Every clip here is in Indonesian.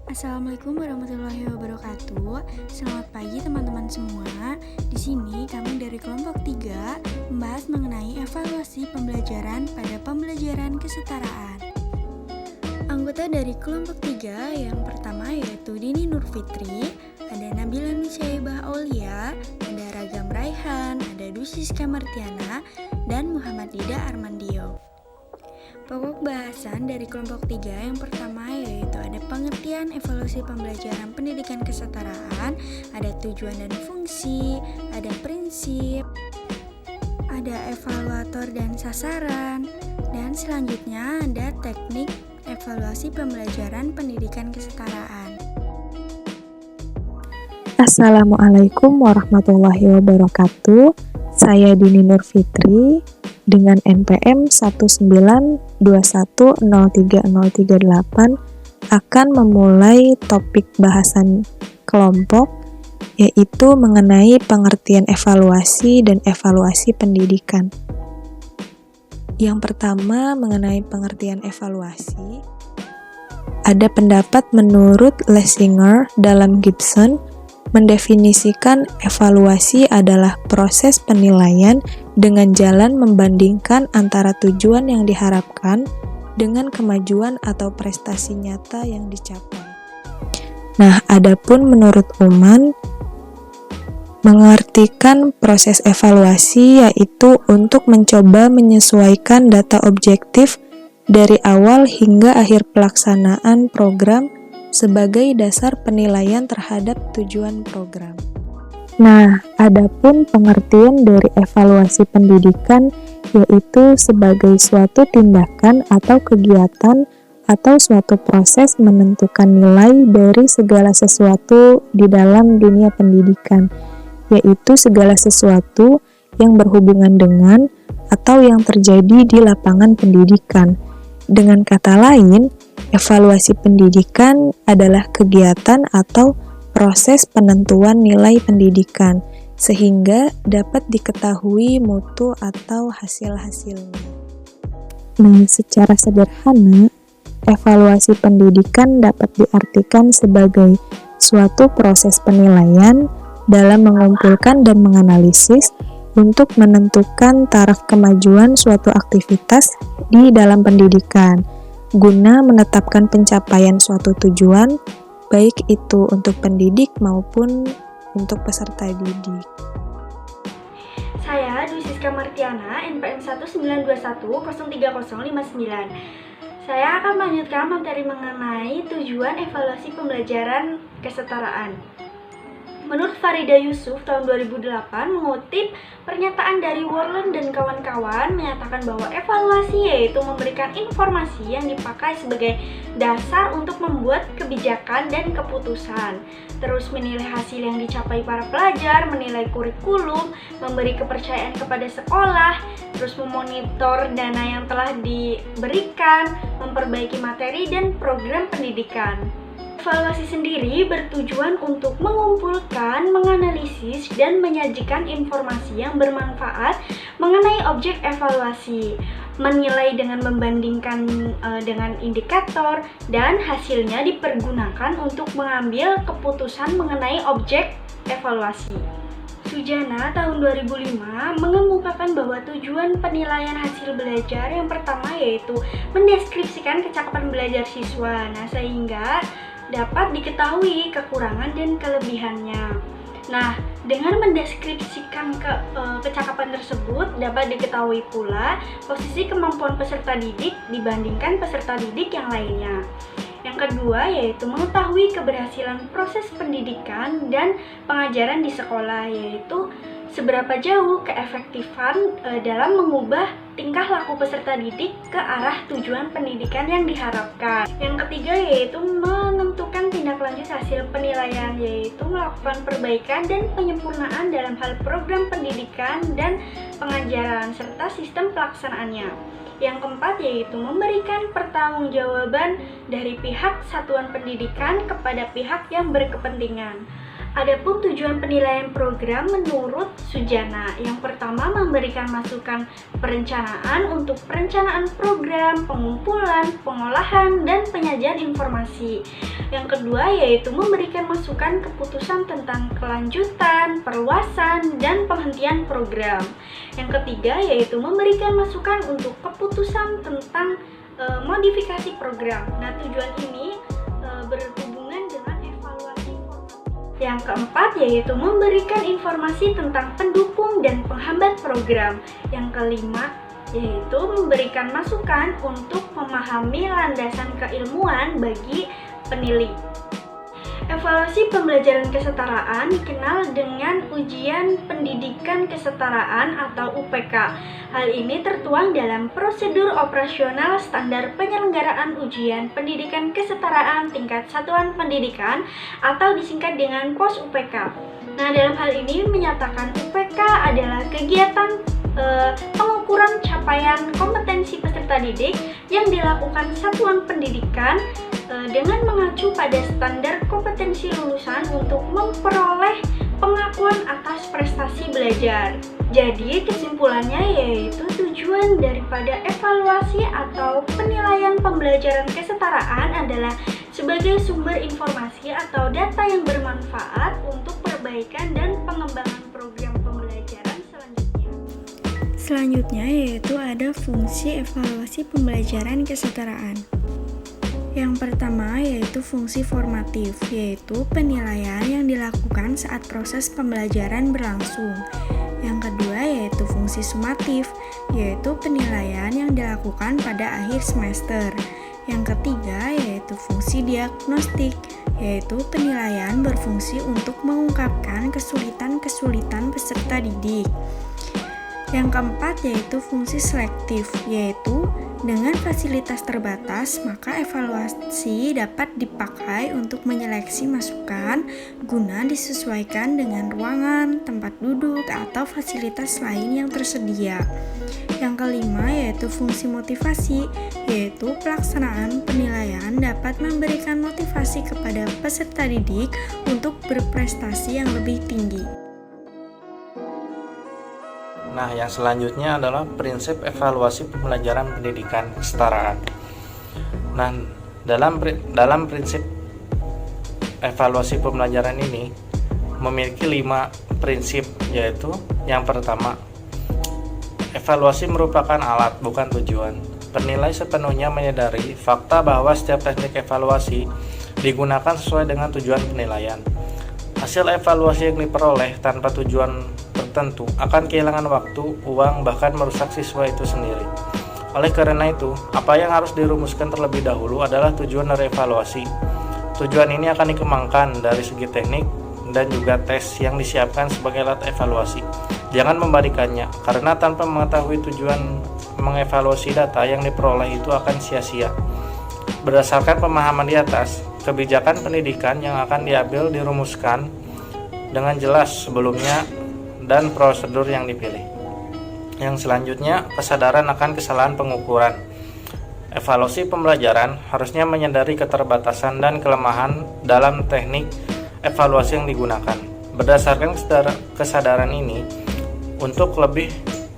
Assalamualaikum warahmatullahi wabarakatuh. Selamat pagi teman-teman semua. Di sini kami dari kelompok 3 membahas mengenai evaluasi pembelajaran pada pembelajaran kesetaraan. Anggota dari kelompok 3 yang pertama yaitu Dini Nurfitri, ada Nabila Nisyaibah Aulia, ada Ragam Raihan, ada Dusiska Martiana, dan Muhammad Dida Armandio. Pokok bahasan dari kelompok 3 yang pertama yaitu ada pengertian evaluasi pembelajaran pendidikan kesetaraan, ada tujuan dan fungsi, ada prinsip, ada evaluator dan sasaran, dan selanjutnya ada teknik evaluasi pembelajaran pendidikan kesetaraan. Assalamualaikum warahmatullahi wabarakatuh. Saya Dini Nurfitri dengan NPM 192103038 akan memulai topik bahasan kelompok, yaitu mengenai pengertian evaluasi dan evaluasi pendidikan. Yang pertama, mengenai pengertian evaluasi, ada pendapat menurut Lessinger dalam Gibson mendefinisikan evaluasi adalah proses penilaian dengan jalan membandingkan antara tujuan yang diharapkan dengan kemajuan atau prestasi nyata yang dicapai. Nah, adapun menurut Uman, mengartikan proses evaluasi yaitu untuk mencoba menyesuaikan data objektif dari awal hingga akhir pelaksanaan program sebagai dasar penilaian terhadap tujuan program. Nah, adapun pengertian dari evaluasi pendidikan yaitu sebagai suatu tindakan atau kegiatan atau suatu proses menentukan nilai dari segala sesuatu di dalam dunia pendidikan, yaitu segala sesuatu yang berhubungan dengan atau yang terjadi di lapangan pendidikan. Dengan kata lain, evaluasi pendidikan adalah kegiatan atau proses penentuan nilai pendidikan, sehingga dapat diketahui mutu atau hasil-hasilnya. Nah, secara sederhana, evaluasi pendidikan dapat diartikan sebagai suatu proses penilaian dalam mengumpulkan dan menganalisis untuk menentukan taraf kemajuan suatu aktivitas di dalam pendidikan, guna menetapkan pencapaian suatu tujuan, baik itu untuk pendidik maupun untuk peserta didik. Saya Dusiska Martiana, NPM 192103059. Saya akan melanjutkan materi mengenai tujuan evaluasi pembelajaran kesetaraan. Menurut Farida Yusuf tahun 2008 mengutip pernyataan dari Worland dan kawan-kawan menyatakan bahwa evaluasi yaitu memberikan informasi yang dipakai sebagai dasar untuk membuat kebijakan dan keputusan, terus menilai hasil yang dicapai para pelajar, menilai kurikulum, memberi kepercayaan kepada sekolah, terus memonitor dana yang telah diberikan, memperbaiki materi dan program pendidikan. Evaluasi sendiri bertujuan untuk mengumpulkan, menganalisis, dan menyajikan informasi yang bermanfaat mengenai objek evaluasi, menilai dengan membandingkan dengan indikator, dan hasilnya dipergunakan untuk mengambil keputusan mengenai objek evaluasi. Sujana tahun 2005 mengemukakan bahwa tujuan penilaian hasil belajar yang pertama yaitu mendeskripsikan kecakapan belajar siswa, sehingga dapat diketahui kekurangan dan kelebihannya. Nah, dengan mendeskripsikan kecakapan tersebut dapat diketahui pula posisi kemampuan peserta didik dibandingkan peserta didik yang lainnya. Yang kedua yaitu mengetahui keberhasilan proses pendidikan dan pengajaran di sekolah, yaitu seberapa jauh keefektifan dalam mengubah tingkah laku peserta didik ke arah tujuan pendidikan yang diharapkan. Yang ketiga yaitu menentukan tindak lanjut hasil penilaian, yaitu melakukan perbaikan dan penyempurnaan dalam hal program pendidikan dan pengajaran serta sistem pelaksanaannya. Yang keempat yaitu memberikan pertanggungjawaban dari pihak satuan pendidikan kepada pihak yang berkepentingan. Adapun tujuan penilaian program menurut Sujana, yang pertama memberikan masukan perencanaan untuk perencanaan program, pengumpulan, pengolahan, dan penyajian informasi. Yang kedua yaitu memberikan masukan keputusan tentang kelanjutan, perluasan, dan penghentian program. Yang ketiga yaitu memberikan masukan untuk keputusan tentang modifikasi program. Nah, tujuan ini berhubungan dengan evaluasi informasi. Yang keempat yaitu memberikan informasi tentang pendukung dan penghambat program. Yang kelima yaitu memberikan masukan untuk memahami landasan keilmuan bagi penilai. Evaluasi pembelajaran kesetaraan dikenal dengan ujian pendidikan kesetaraan atau UPK. Hal ini tertuang dalam prosedur operasional standar penyelenggaraan ujian pendidikan kesetaraan tingkat satuan pendidikan atau disingkat dengan POS UPK. Nah, dalam hal ini menyatakan UPK adalah kegiatan pengukuran capaian kompetensi peserta didik yang dilakukan satuan pendidikan dengan mengacu pada standar kompetensi lulusan untuk memperoleh pengakuan atas prestasi belajar. Jadi kesimpulannya yaitu tujuan daripada evaluasi atau penilaian pembelajaran kesetaraan adalah sebagai sumber informasi atau data yang bermanfaat untuk perbaikan dan pengembangan program pembelajaran selanjutnya. Selanjutnya yaitu ada fungsi evaluasi pembelajaran kesetaraan. Yang pertama yaitu fungsi formatif, yaitu penilaian yang dilakukan saat proses pembelajaran berlangsung. Yang kedua yaitu fungsi sumatif, yaitu penilaian yang dilakukan pada akhir semester. Yang ketiga yaitu fungsi diagnostik, yaitu penilaian berfungsi untuk mengungkapkan kesulitan-kesulitan peserta didik. Yang keempat yaitu fungsi selektif, yaitu dengan fasilitas terbatas, maka evaluasi dapat dipakai untuk menyeleksi masukan guna disesuaikan dengan ruangan, tempat duduk, atau fasilitas lain yang tersedia. Yang kelima yaitu fungsi motivasi, yaitu pelaksanaan penilaian dapat memberikan motivasi kepada peserta didik untuk berprestasi yang lebih tinggi. Nah, yang selanjutnya adalah prinsip evaluasi pembelajaran pendidikan kesetaraan. Nah, dalam prinsip evaluasi pembelajaran ini memiliki 5 prinsip, yaitu yang pertama, evaluasi merupakan alat bukan tujuan. Penilai sepenuhnya menyadari fakta bahwa setiap teknik evaluasi digunakan sesuai dengan tujuan penilaian. Hasil evaluasi yang diperoleh tanpa tujuan tertentu akan kehilangan waktu, uang, bahkan merusak siswa itu sendiri. Oleh karena itu, apa yang harus dirumuskan terlebih dahulu adalah tujuan dari evaluasi. Tujuan ini akan dikembangkan dari segi teknik dan juga tes yang disiapkan sebagai alat evaluasi. Jangan membalikannya, karena tanpa mengetahui tujuan mengevaluasi data yang diperoleh itu akan sia-sia. Berdasarkan pemahaman di atas, kebijakan pendidikan yang akan diambil dirumuskan dengan jelas sebelumnya dan prosedur yang dipilih. Yang selanjutnya, kesadaran akan kesalahan pengukuran. Evaluasi pembelajaran harusnya menyadari keterbatasan dan kelemahan dalam teknik evaluasi yang digunakan. Berdasarkan kesadaran ini, untuk lebih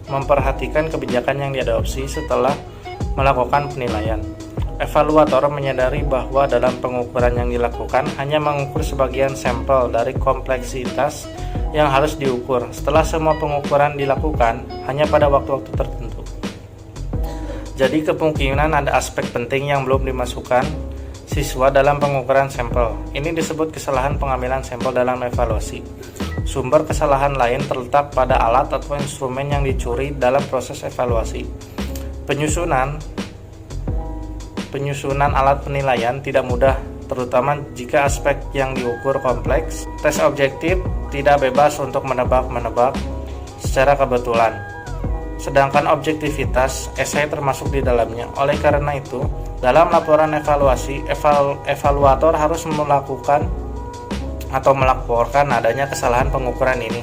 memperhatikan kebijakan yang diadopsi setelah melakukan penilaian. Evaluator menyadari bahwa dalam pengukuran yang dilakukan hanya mengukur sebagian sampel dari kompleksitas yang harus diukur. Setelah semua pengukuran dilakukan hanya pada waktu-waktu tertentu. Jadi kemungkinan ada aspek penting yang belum dimasukkan siswa dalam pengukuran sampel. Ini disebut kesalahan pengambilan sampel dalam evaluasi. Sumber kesalahan lain terletak pada alat atau instrumen yang dicuri dalam proses evaluasi. Penyusunan alat penilaian tidak mudah, terutama jika aspek yang diukur kompleks. Tes objektif tidak bebas untuk menebak-menebak secara kebetulan, sedangkan objektivitas esai termasuk di dalamnya. Oleh karena itu, dalam laporan evaluasi, evaluator harus melakukan atau melaporkan adanya kesalahan pengukuran ini.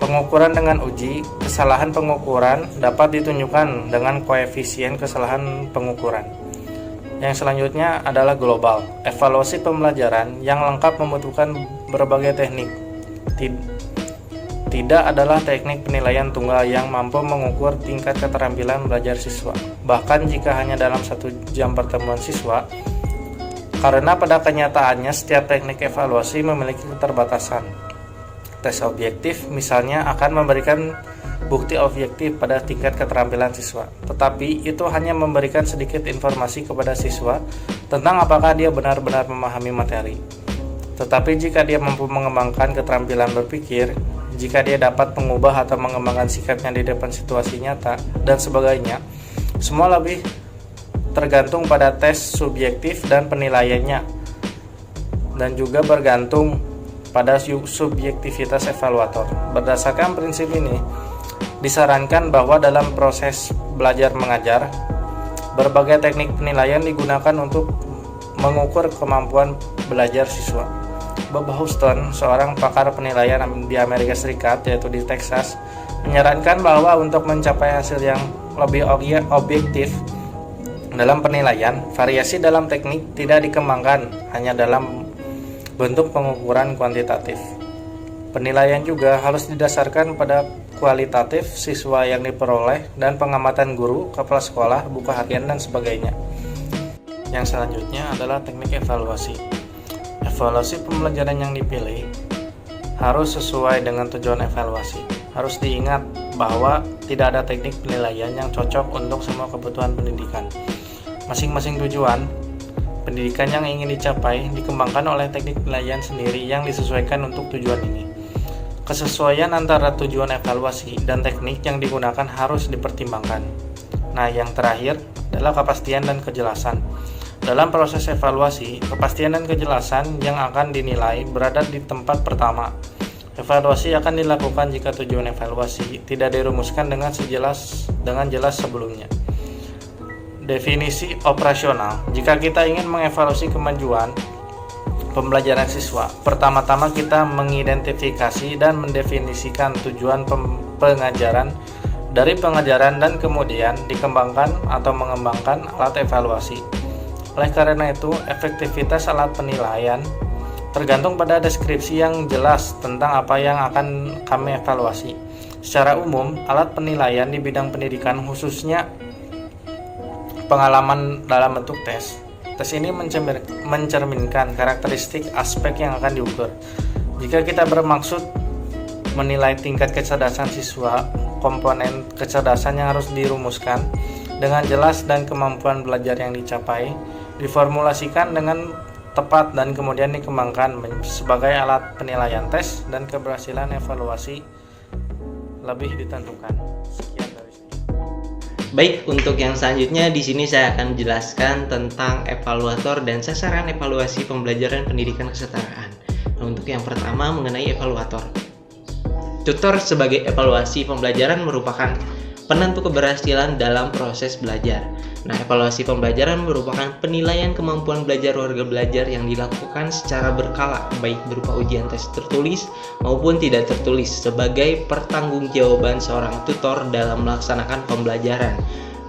Pengukuran dengan uji, kesalahan pengukuran dapat ditunjukkan dengan koefisien kesalahan pengukuran. Yang selanjutnya adalah global. Evaluasi pembelajaran yang lengkap membutuhkan berbagai teknik. Tidak adalah teknik penilaian tunggal yang mampu mengukur tingkat keterampilan belajar siswa, bahkan jika hanya dalam 1 jam pertemuan siswa, karena pada kenyataannya setiap teknik evaluasi memiliki keterbatasan. Tes objektif misalnya akan memberikan bukti objektif pada tingkat keterampilan siswa, tetapi itu hanya memberikan sedikit informasi kepada siswa tentang apakah dia benar-benar memahami materi. Tetapi jika dia mampu mengembangkan keterampilan berpikir, jika dia dapat mengubah atau mengembangkan sikapnya di depan situasi nyata, dan sebagainya, semua lebih tergantung pada tes subjektif dan penilaiannya, dan juga bergantung pada subjektivitas evaluator. Berdasarkan prinsip ini, disarankan bahwa dalam proses belajar mengajar, berbagai teknik penilaian digunakan untuk mengukur kemampuan belajar siswa. Bob Houston, seorang pakar penilaian di Amerika Serikat, yaitu di Texas, menyarankan bahwa untuk mencapai hasil yang lebih objektif dalam penilaian, variasi dalam teknik tidak dikembangkan hanya dalam bentuk pengukuran kuantitatif. Penilaian juga harus didasarkan pada kualitatif siswa yang diperoleh dan pengamatan guru, kepala sekolah, buku harian, dan sebagainya. Yang selanjutnya adalah teknik evaluasi. Evaluasi pembelajaran yang dipilih harus sesuai dengan tujuan evaluasi. Harus diingat bahwa tidak ada teknik penilaian yang cocok untuk semua kebutuhan pendidikan. Masing-masing tujuan pendidikan yang ingin dicapai dikembangkan oleh teknik penilaian sendiri yang disesuaikan untuk tujuan ini. Kesesuaian antara tujuan evaluasi dan teknik yang digunakan harus dipertimbangkan. Nah, yang terakhir adalah kepastian dan kejelasan. Dalam proses evaluasi, kepastian dan kejelasan yang akan dinilai berada di tempat pertama. Evaluasi akan dilakukan jika tujuan evaluasi tidak dirumuskan dengan jelas sebelumnya. Definisi operasional. Jika kita ingin mengevaluasi kemajuan pembelajaran siswa, pertama-tama kita mengidentifikasi dan mendefinisikan tujuan pengajaran dari pengajaran dan kemudian dikembangkan atau mengembangkan alat evaluasi. Oleh karena itu, efektivitas alat penilaian tergantung pada deskripsi yang jelas tentang apa yang akan kami evaluasi. Secara umum, alat penilaian di bidang pendidikan, khususnya pengalaman dalam bentuk tes. Tes ini mencerminkan karakteristik aspek yang akan diukur. Jika kita bermaksud menilai tingkat kecerdasan siswa, komponen kecerdasan yang harus dirumuskan dengan jelas dan kemampuan belajar yang dicapai diformulasikan dengan tepat dan kemudian dikembangkan sebagai alat penilaian tes, dan keberhasilan evaluasi lebih ditentukan. Sekian dari saya. Baik, untuk yang selanjutnya di sini saya akan jelaskan tentang evaluator dan sasaran evaluasi pembelajaran pendidikan kesetaraan. Nah, untuk yang pertama mengenai evaluator. Tutor sebagai evaluasi pembelajaran merupakan penentu keberhasilan dalam proses belajar. Nah, evaluasi pembelajaran merupakan penilaian kemampuan belajar warga belajar yang dilakukan secara berkala, baik berupa ujian tes tertulis maupun tidak tertulis, sebagai pertanggungjawaban seorang tutor dalam melaksanakan pembelajaran.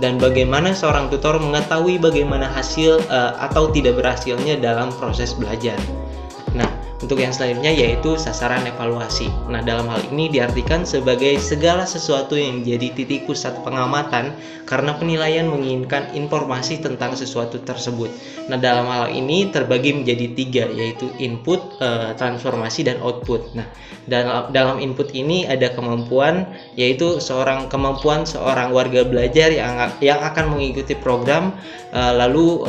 Dan bagaimana seorang tutor mengetahui bagaimana hasil atau tidak berhasilnya dalam proses belajar. Nah, untuk yang selanjutnya yaitu sasaran evaluasi. Nah, dalam hal ini diartikan sebagai segala sesuatu yang menjadi titik pusat pengamatan karena penilaian menginginkan informasi tentang sesuatu tersebut. Nah, dalam hal ini terbagi menjadi 3, yaitu input, transformasi, dan output. Nah, dalam input ini ada kemampuan, yaitu kemampuan seorang warga belajar yang akan mengikuti program, lalu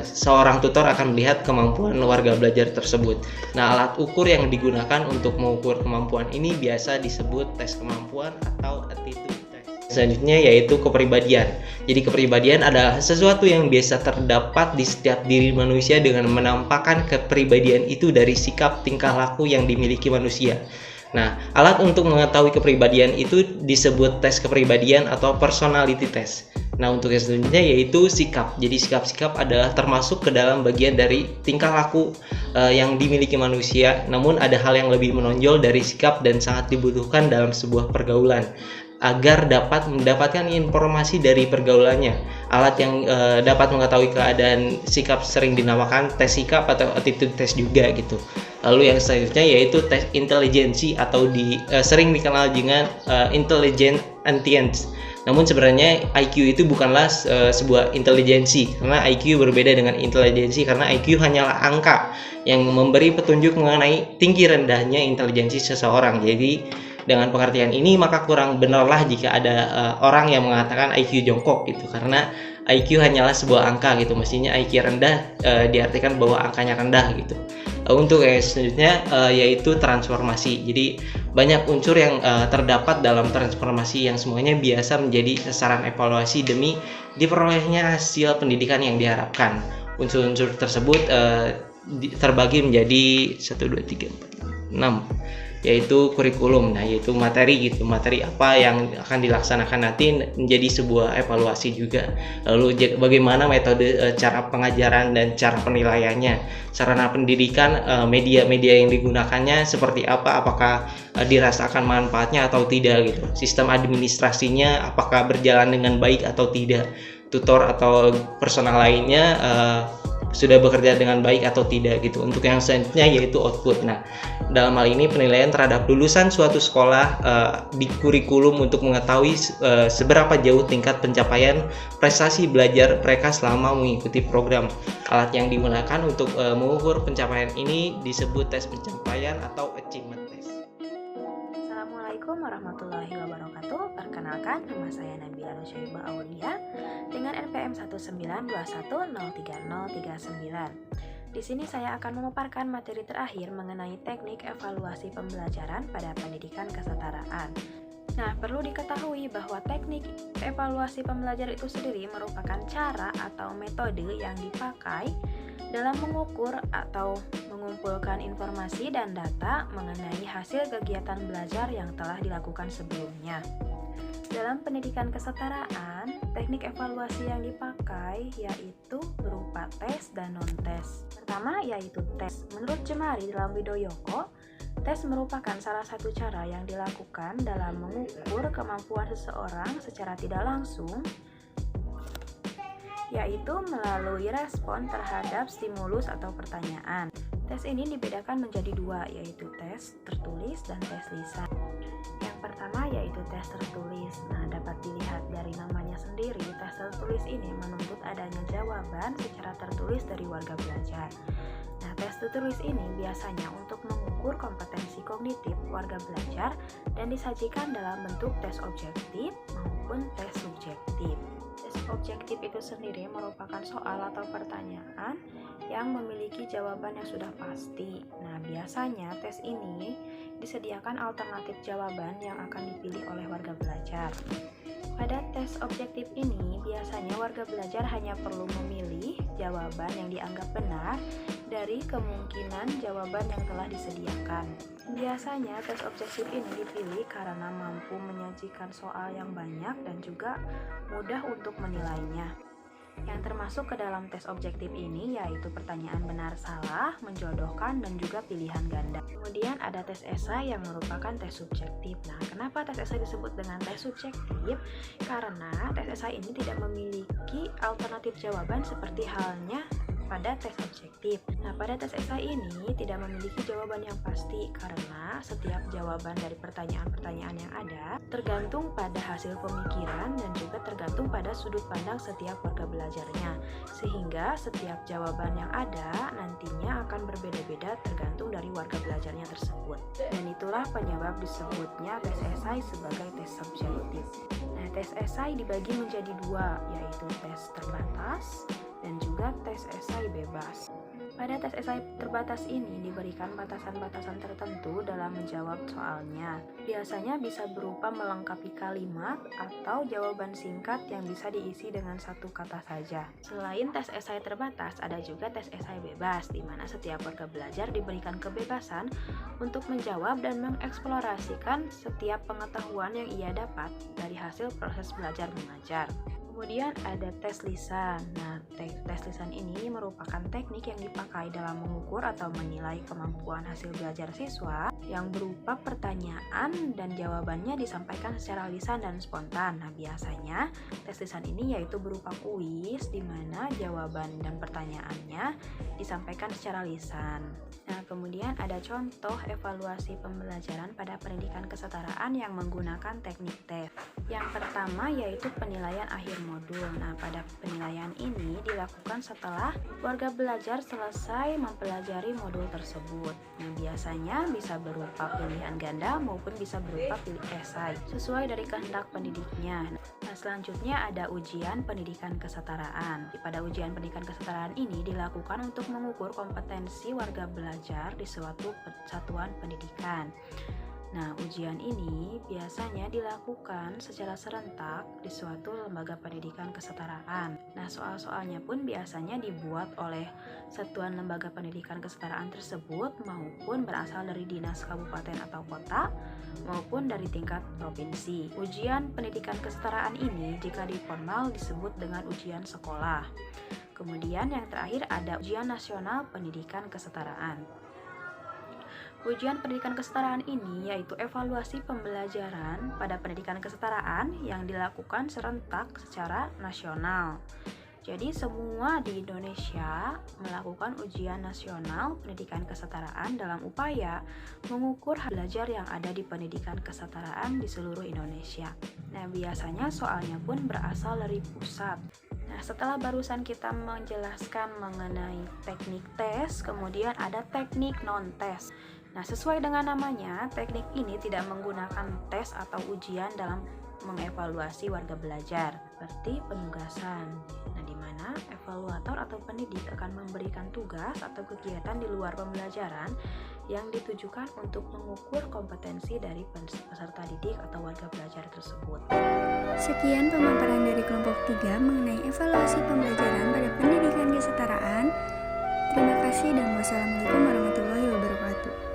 seorang tutor akan melihat kemampuan warga belajar tersebut. Nah, alat ukur yang digunakan untuk mengukur kemampuan ini biasa disebut tes kemampuan atau attitude test. Selanjutnya yaitu kepribadian. Jadi kepribadian adalah sesuatu yang biasa terdapat di setiap diri manusia dengan menampakkan kepribadian itu dari sikap tingkah laku yang dimiliki manusia. Nah, alat untuk mengetahui kepribadian itu disebut tes kepribadian atau personality test. Nah, untuk yang selanjutnya yaitu sikap. Jadi sikap-sikap adalah termasuk ke dalam bagian dari tingkah laku yang dimiliki manusia. Namun ada hal yang lebih menonjol dari sikap dan sangat dibutuhkan dalam sebuah pergaulan agar dapat mendapatkan informasi dari pergaulannya. Alat yang dapat mengetahui keadaan sikap sering dinamakan tes sikap atau attitude test juga gitu. Lalu yang selanjutnya yaitu tes intelijensi atau sering dikenal dengan intelligent quotient. Namun sebenarnya IQ itu bukanlah sebuah intelijensi, karena IQ berbeda dengan intelijensi, karena IQ hanyalah angka yang memberi petunjuk mengenai tinggi rendahnya intelijensi seseorang. Jadi dengan pengertian ini maka kurang benarlah jika ada orang yang mengatakan IQ jongkok gitu, karena IQ hanyalah sebuah angka gitu. Mestinya IQ rendah diartikan bahwa angkanya rendah gitu. Untuk yang selanjutnya yaitu transformasi. Jadi banyak unsur yang terdapat dalam transformasi yang semuanya biasa menjadi sasaran evaluasi demi diperolehnya hasil pendidikan yang diharapkan. Unsur-unsur tersebut terbagi menjadi 1, 2, 3, 4, 5, 6, yaitu kurikulum. Nah, yaitu materi gitu, materi apa yang akan dilaksanakan nanti menjadi sebuah evaluasi juga. Lalu bagaimana metode cara pengajaran dan cara penilaiannya, sarana pendidikan, media-media yang digunakannya seperti apa, apakah dirasakan manfaatnya atau tidak gitu. Sistem administrasinya apakah berjalan dengan baik atau tidak. Tutor atau personal lainnya sudah bekerja dengan baik atau tidak gitu. Untuk yang selanjutnya yaitu output. Nah, dalam hal ini penilaian terhadap lulusan suatu sekolah di kurikulum untuk mengetahui seberapa jauh tingkat pencapaian prestasi belajar mereka selama mengikuti program. Alat yang digunakan untuk mengukur pencapaian ini disebut tes pencapaian atau achievement test. Assalamualaikum warahmatullahi wabarakatuh. Perkenalkan, nama saya Nabila Nusyaibah Aulia dengan NPM 192103039. Di sini saya akan memaparkan materi terakhir mengenai teknik evaluasi pembelajaran pada pendidikan kesetaraan. Nah, perlu diketahui bahwa teknik evaluasi pembelajaran itu sendiri merupakan cara atau metode yang dipakai dalam mengukur atau mengumpulkan informasi dan data mengenai hasil kegiatan belajar yang telah dilakukan sebelumnya. Dalam pendidikan kesetaraan, teknik evaluasi yang dipakai yaitu berupa tes dan non-tes. Pertama yaitu tes. Menurut Jemari dalam Widoyoko, tes merupakan salah satu cara yang dilakukan dalam mengukur kemampuan seseorang secara tidak langsung, yaitu melalui respon terhadap stimulus atau pertanyaan. Tes ini dibedakan menjadi dua, yaitu tes tertulis dan tes lisan. Yang pertama yaitu tes tertulis. Nah, dapat dilihat dari namanya sendiri, tes tertulis ini menuntut adanya jawaban secara tertulis dari warga belajar. Nah, tes tertulis ini biasanya untuk mengukur kompetensi kognitif warga belajar dan disajikan dalam bentuk tes objektif maupun tes subjektif. Tes objektif itu sendiri merupakan soal atau pertanyaan yang memiliki jawaban yang sudah pasti. Nah, biasanya tes ini disediakan alternatif jawaban yang akan dipilih oleh warga belajar. Pada tes objektif ini, biasanya warga belajar hanya perlu memilih jawaban yang dianggap benar dari kemungkinan jawaban yang telah disediakan. Biasanya tes objektif ini dipilih karena mampu menyajikan soal yang banyak dan juga mudah untuk menilainya. Yang termasuk ke dalam tes objektif ini yaitu pertanyaan benar salah, menjodohkan, dan juga pilihan ganda. Kemudian ada tes esai yang merupakan tes subjektif. Nah, kenapa tes esai disebut dengan tes subjektif? Karena tes esai ini tidak memiliki alternatif jawaban seperti halnya pada tes objektif. Nah, pada tes esai ini tidak memiliki jawaban yang pasti karena setiap jawaban dari pertanyaan-pertanyaan yang ada tergantung pada hasil pemikiran dan juga tergantung pada sudut pandang setiap warga belajarnya. Sehingga setiap jawaban yang ada nantinya akan berbeda-beda tergantung dari warga belajarnya tersebut. Dan itulah penyebab disebutnya tes esai sebagai tes subjektif. Nah, tes esai dibagi menjadi dua, yaitu tes terbatas dan juga tes esai bebas. Pada tes esai terbatas ini diberikan batasan-batasan tertentu dalam menjawab soalnya. Biasanya bisa berupa melengkapi kalimat atau jawaban singkat yang bisa diisi dengan satu kata saja. Selain tes esai terbatas, ada juga tes esai bebas, di mana setiap warga belajar diberikan kebebasan untuk menjawab dan mengeksplorasikan setiap pengetahuan yang ia dapat dari hasil proses belajar mengajar. Kemudian ada tes lisan. Nah, tes lisan ini merupakan teknik yang dipakai dalam mengukur atau menilai kemampuan hasil belajar siswa yang berupa pertanyaan dan jawabannya disampaikan secara lisan dan spontan. Nah, biasanya tes lisan ini yaitu berupa kuis di mana jawaban dan pertanyaannya disampaikan secara lisan. Nah, kemudian ada contoh evaluasi pembelajaran pada pendidikan kesetaraan yang menggunakan teknik tes. Yang pertama yaitu penilaian akhir modul. Nah, pada penilaian ini dilakukan setelah warga belajar selesai mempelajari modul tersebut. Nah, biasanya bisa berupa pilihan ganda maupun bisa berupa pilih esai sesuai dari kehendak pendidiknya. Nah, selanjutnya ada ujian pendidikan kesetaraan. Pada ujian pendidikan kesetaraan ini dilakukan untuk mengukur kompetensi warga belajar di suatu satuan pendidikan. Nah, ujian ini biasanya dilakukan secara serentak di suatu lembaga pendidikan kesetaraan. Nah, soal-soalnya pun biasanya dibuat oleh satuan lembaga pendidikan kesetaraan tersebut maupun berasal dari dinas kabupaten atau kota maupun dari tingkat provinsi. Ujian pendidikan kesetaraan ini jika di formal disebut dengan ujian sekolah. Kemudian yang terakhir ada ujian nasional pendidikan kesetaraan. Ujian pendidikan kesetaraan ini yaitu evaluasi pembelajaran pada pendidikan kesetaraan yang dilakukan serentak secara nasional. Jadi semua di Indonesia melakukan ujian nasional pendidikan kesetaraan dalam upaya mengukur belajar yang ada di pendidikan kesetaraan di seluruh Indonesia. Nah, biasanya soalnya pun berasal dari pusat. Nah, setelah barusan kita menjelaskan mengenai teknik tes, kemudian ada teknik non-tes. Nah, sesuai dengan namanya, teknik ini tidak menggunakan tes atau ujian dalam mengevaluasi warga belajar, seperti penugasan. Nah, di mana evaluator atau pendidik akan memberikan tugas atau kegiatan di luar pembelajaran yang ditujukan untuk mengukur kompetensi dari peserta didik atau warga belajar tersebut. Sekian pemaparan dari kelompok 3 mengenai evaluasi pembelajaran pada pendidikan kesetaraan. Terima kasih dan wassalamualaikum warahmatullahi wabarakatuh.